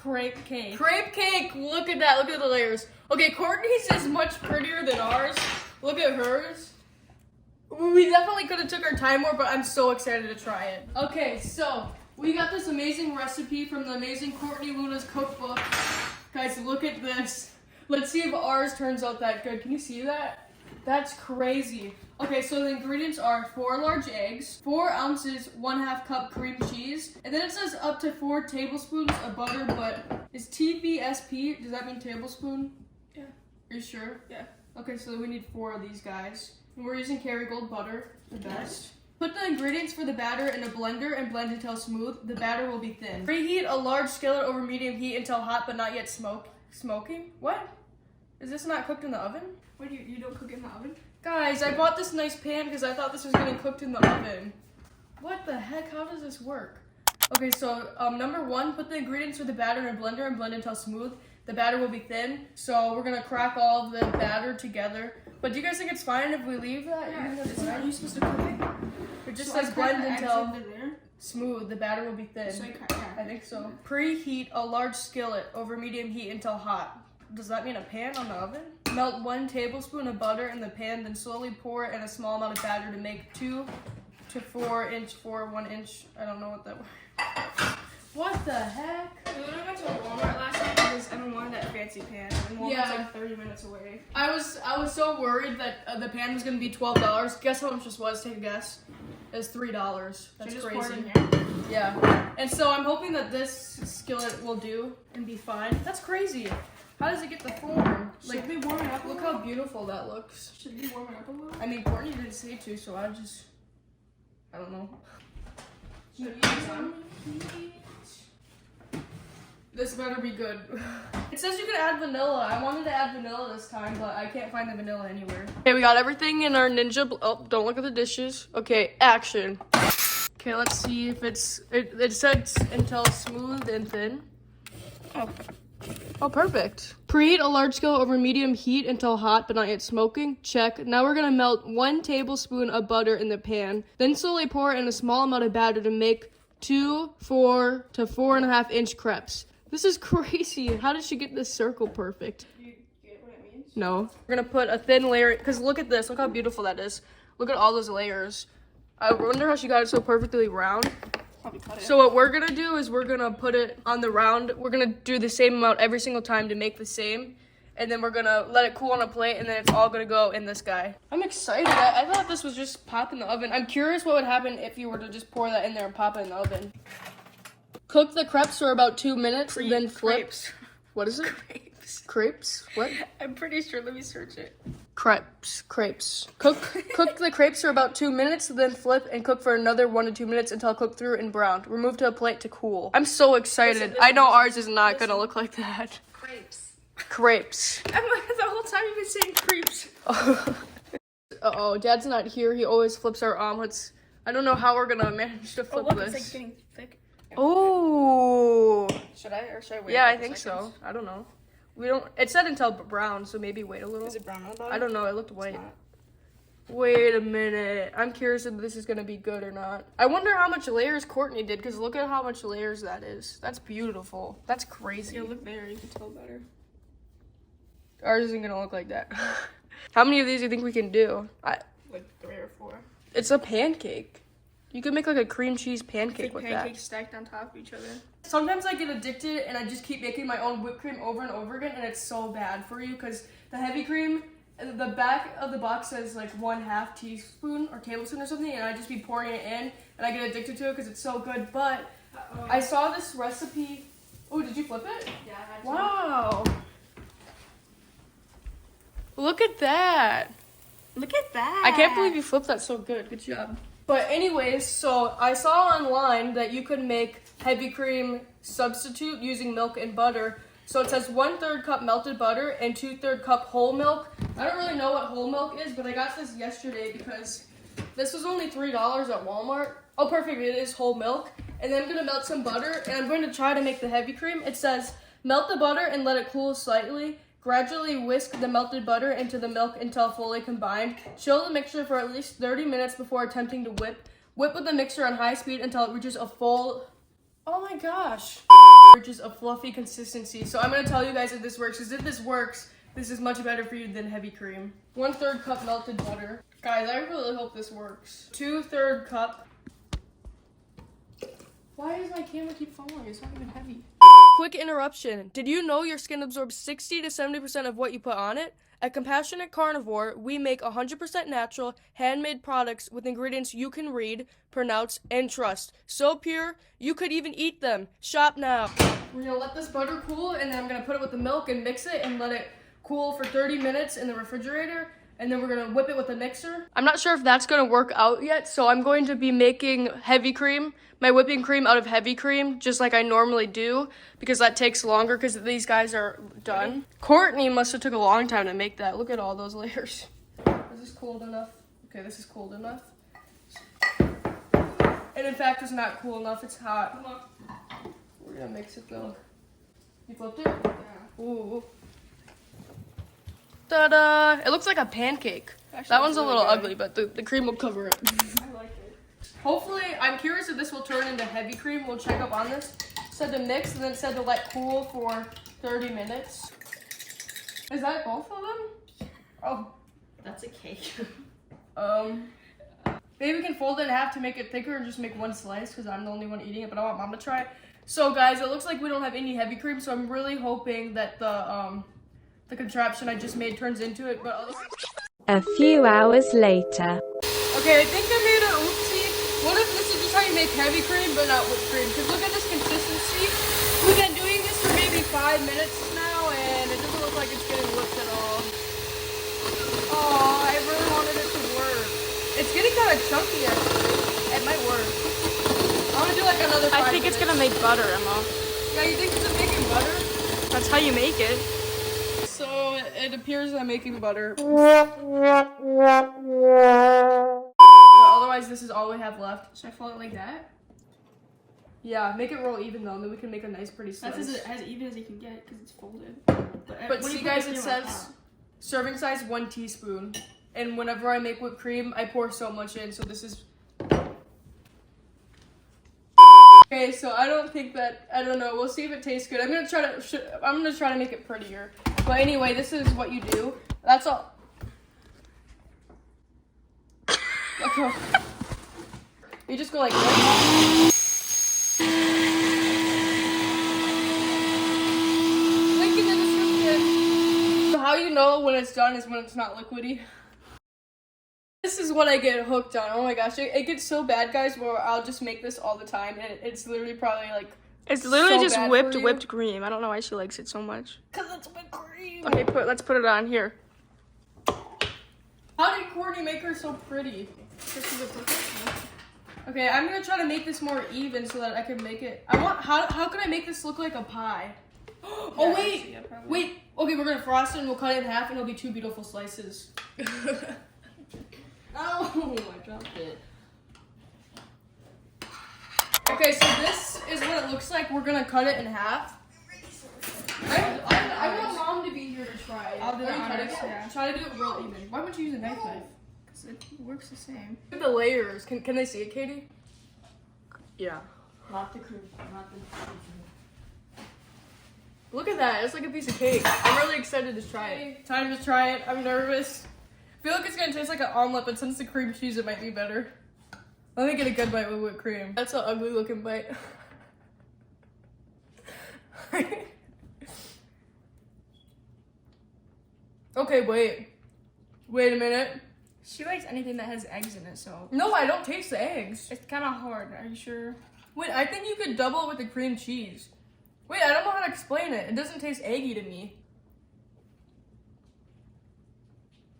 crepe cake. Crepe cake, look at that, look at the layers. Okay, Courtney's is much prettier than ours. Look at hers. We definitely could have took our time more, but I'm so excited to try it. Okay, so we got this amazing recipe from the amazing Courtney Luna's cookbook. Guys, look at this. Let's see if ours turns out that good. Can you see that? That's crazy. Okay, so the ingredients are 4 large eggs, 4 ounces, 1/2 cup cream cheese, and then it says up to 4 tablespoons of butter, but is TBSP, does that mean tablespoon? Yeah. Are you sure? Yeah. Okay, so we need 4 of these guys. And we're using Kerrygold butter, the best. Put the ingredients for the batter in a blender and blend until smooth. The batter will be thin. Preheat a large skillet over medium heat until hot but not yet smoking? What? Is this not cooked in the oven? What, you don't cook in the oven? Guys, I bought this nice pan because I thought this was getting cooked in the oven. What the heck? How does this work? Okay, so number 1, put the ingredients for the batter in a blender and blend until smooth. The batter will be thin, so we're gonna crack all of the batter together. But do you guys think it's fine if we leave that? Yeah, are you supposed to cook it? It just So says blend the eggs until into there? smooth. The batter will be thin. So I think so. Preheat a large skillet over medium heat until hot. Does that mean a pan on the oven? Melt 1 tablespoon of butter in the pan, then slowly pour in a small amount of batter to make 2 to 4 inch for 1 inch. I don't know what that was. What the heck? We went to Walmart last night because Emma wanted that fancy pan, and Walmart's Yeah. like 30 minutes away. I was so worried that the pan was gonna be $12. Guess how much this was? Take a guess. It's $3. That's So just crazy. pour it in here? Yeah. And so I'm hoping that this skillet will do and be fine. That's crazy. How does it get the form? Should we warm it up a Look little? how beautiful that looks. Should we warm it up a little? I mean, Courtney didn't say to, so I don't know. Should we use some? This better be good. It says you can add vanilla. I wanted to add vanilla this time, but I can't find the vanilla anywhere. Okay, we got everything in our Ninja. Oh, don't look at the dishes. Okay, action. Okay, let's see if it said until smooth and thin. Oh, perfect. Preheat a large skillet over medium heat until hot but not yet smoking. Check. Now we're gonna melt 1 tablespoon of butter in the pan. Then slowly pour in a small amount of batter to make 2, 4 to 4.5 inch crepes. This is crazy. How did she get this circle perfect? Do you get what it means? No. We're gonna put a thin layer, because look at this. Look how beautiful that is. Look at all those layers. I wonder how she got it so perfectly round. Probably cut it. So what we're gonna do is we're gonna put it on the round. We're gonna do the same amount every single time to make the same. And then we're gonna let it cool on a plate, and then it's all gonna go in this guy. I'm excited. I thought this was just pop in the oven. I'm curious what would happen if you were to just pour that in there and pop it in the oven. Cook the crepes for about 2 minutes, then flip. Crepes. What is it? Crepes. Crepes? What? I'm pretty sure. Let me search it. Crepes. Cook the crepes for about 2 minutes, then flip and cook for another 1 to 2 minutes until cooked through and browned. Remove to a plate to cool. I'm so excited. I know ours is not gonna look like that. Crepes. I'm like, the whole time you've been saying crepes. Uh-oh, Dad's not here. He always flips our omelets. I don't know how we're gonna manage to flip Look, this. it's like getting thick. Oh. Should I wait? Yeah, a I couple think seconds? so. I don't know. We don't. It said until brown, so maybe wait a little. Is it brown on the bottom? I don't know. It looked white. not. Wait a minute. I'm curious if this is gonna be good or not. I wonder how much layers Courtney did, because look at how much layers that is. That's beautiful. That's crazy. Yeah, look there. You can tell better. Ours isn't gonna look like that. How many of these do you think we can do? Like 3 or 4. It's a pancake. You could make like a cream cheese pancake Big with pancakes stacked on top of each other. that. Sometimes I get addicted and I just keep making my own whipped cream over and over again, and it's so bad for you because the heavy cream, the back of the box says like 1/2 teaspoon or tablespoon or something, and I just be pouring it in, and I get addicted to it because it's so good. But I saw this recipe. Oh, did you flip it? Yeah, I had to. Wow. Look at that. Look at that. I can't believe you flipped that so good. Good job. But anyways, so I saw online that you could make heavy cream substitute using milk and butter. So it says 1/3 cup melted butter and 2/3 cup whole milk. I don't really know what whole milk is, but I got this yesterday because this was only $3 at Walmart. Oh, perfect. It is whole milk. And then I'm going to melt some butter, and I'm going to try to make the heavy cream. It says melt the butter and let it cool slightly. Gradually whisk the melted butter into the milk until fully combined. Chill the mixture for at least 30 minutes before attempting to whip. Whip with the mixture on high speed until it reaches a full Oh my gosh. Just a fluffy consistency. So I'm gonna tell you guys if this works, because if this works, this is much better for you than heavy cream. 1/3 cup melted butter. Guys, I really hope this works. 2/3 cup. Why does my camera keep falling? It's not even heavy. Quick interruption. Did you know your skin absorbs 60 to 70% of what you put on it? At Compassionate Carnivore, we make 100% natural, handmade products with ingredients you can read, pronounce, and trust. So pure, you could even eat them. Shop now. We're gonna let this butter cool, and then I'm gonna put it with the milk and mix it and let it cool for 30 minutes in the refrigerator. And then we're gonna whip it with a mixer. I'm not sure if that's gonna work out yet, so I'm going to be making heavy cream, my whipping cream out of heavy cream, just like I normally do, because that takes longer because these guys are done. Courtney must have took a long time to make that. Look at all those layers. Is this cold enough? Okay, this is cold enough. And in fact, it's not cool enough, it's hot. Come on. We're gonna mix it though. You flipped it? Yeah. Ooh. Ta-da! It looks like a pancake. Actually, that one's a little ugly, but the cream will cover it. I like it. Hopefully, I'm curious if this will turn into heavy cream. We'll check up on this. It said to mix, and then it said to let cool for 30 minutes. Is that both of them? Oh. That's a cake. Maybe we can fold it in half to make it thicker and just make one slice because I'm the only one eating it, but I want Mom to try it. So guys, it looks like we don't have any heavy cream, so I'm really hoping that the contraption I just made turns into it, but A few hours later. Okay, I think I made an oopsie. What if this is just how you make heavy cream but not whipped cream? Because look at this consistency. We've been doing this for maybe 5 minutes now, and it doesn't look like it's getting whipped at all. Oh, I really wanted it to work. It's getting kind of chunky, actually. It might work. I want to do like another 5 I think it's gonna make butter, Emma. Yeah, you think it's making butter? That's how you make it. So it appears I'm making butter. But otherwise, this is all we have left. Should I fold it like that? Yeah, make it roll even though, and then we can make a nice pretty slice. That's as even as you can get because it's folded. But see guys, it says serving size 1 teaspoon. And whenever I make whipped cream, I pour so much in, so this is... Okay, so I don't think that, I don't know, we'll see if it tastes good. I'm gonna try to make it prettier. But anyway, this is what you do. That's all. Okay. You just go like this. Link in the description. So how you know when it's done is when it's not liquidy. This is what I get hooked on. Oh my gosh, it gets so bad, guys, where I'll just make this all the time, and it's literally probably like... It's literally so just bad whipped for you. whipped cream. I don't know why she likes it so much. Cause it's whipped cream. Okay, let's put it on here. How did Courtney make her so pretty? Okay, I'm gonna try to make this more even so that I can make it. How can I make this look like a pie? Oh Yeah, wait, actually, yeah, probably. wait. Okay, we're gonna frost it and we'll cut it in half and it'll be 2 beautiful slices. Oh, I dropped it. Okay, so this is what it looks like. We're gonna cut it in half. I want Mom to be here to try it. I'll do Are the you honors, cutting it? yeah. Try to do it real even. Why wouldn't you use a knife? Because it works the same. Look at the layers. Can they see it, Katie? Yeah. Not the cream. Not the Look at that. It's like a piece of cake. I'm really excited to try it. Time to try it. I'm nervous. I feel like it's gonna taste like an omelet, but since the cream cheese, it might be better. Let me get a good bite with whipped cream. That's an ugly looking bite. Okay, wait. Wait a minute. She likes anything that has eggs in it, so No, I don't taste the eggs. it's kind of hard. Are you sure? Wait, I think you could double it with the cream cheese. Wait, I don't know how to explain it. It doesn't taste eggy to me.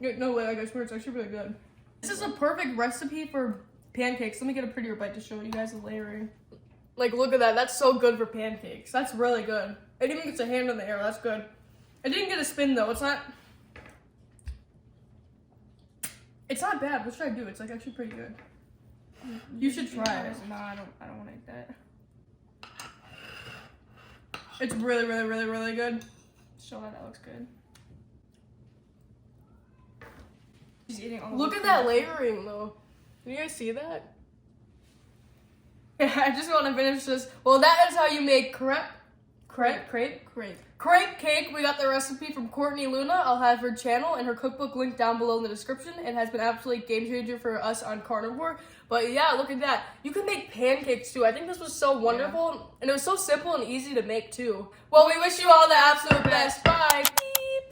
No way, like, I swear it's actually really good. This is a perfect recipe for pancakes. Let me get a prettier bite to show you guys the layering. Like, look at that. That's so good for pancakes. That's really good. It even gets a hand in the air. That's good. I didn't get a spin, though. It's not bad. What should I do? It's, like, actually pretty good. You should try it. No, I don't want to eat that. It's really, really, really, really good. Show that looks good. She's eating all the Look at that layering, though. Can you guys see that? I just want to finish this. Well, that is how you make crepe cake. We got the recipe from Courtney Luna. I'll have her channel and her cookbook linked down below in the description. It has been absolutely game changer for us on Carnivore. But yeah, look at that. You can make pancakes too. I think this was so wonderful, and it was so simple and easy to make too. Well, we wish you all the absolute best. Bye.